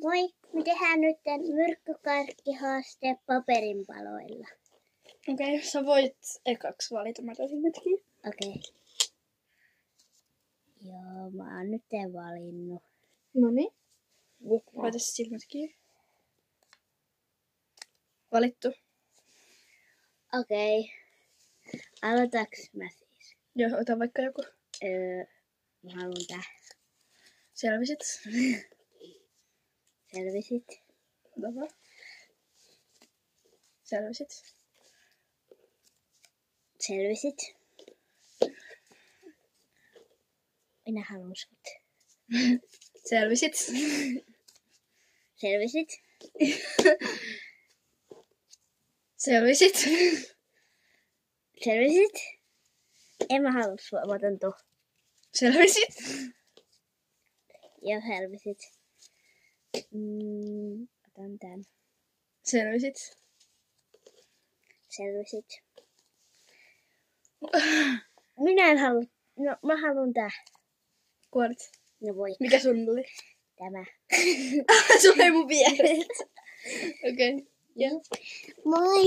Moi, me tehdään nyt myrkkykarkkihaaste paperinpaloilla. Okei, sä voit ekaksi valita, mä otan hetki. Okei. Joo, mä oon nyt valinnut. Noniin. Nyt Laita silmät kiinni. Valittu. Okei. Aloitaks mä siis? Joo, ota vaikka joku. Mä haluun tää. Selvisit. Selvisit. Ota vaan. Selvisit. Selvisit. Minä haluun sut. Selvisit. Selvisit. Selvisit. Selvisit. En mä halua sua, mä otan tuon. Selvisit. Joo, selvisit. Otan tän. Selvisit. Selvisit. Minä en halua. No, mä haluun tää. Kuolit. No voi. Mikä sun tuli? Tämä. Sulla ei mun vierestä. Okei. Joo. Moi!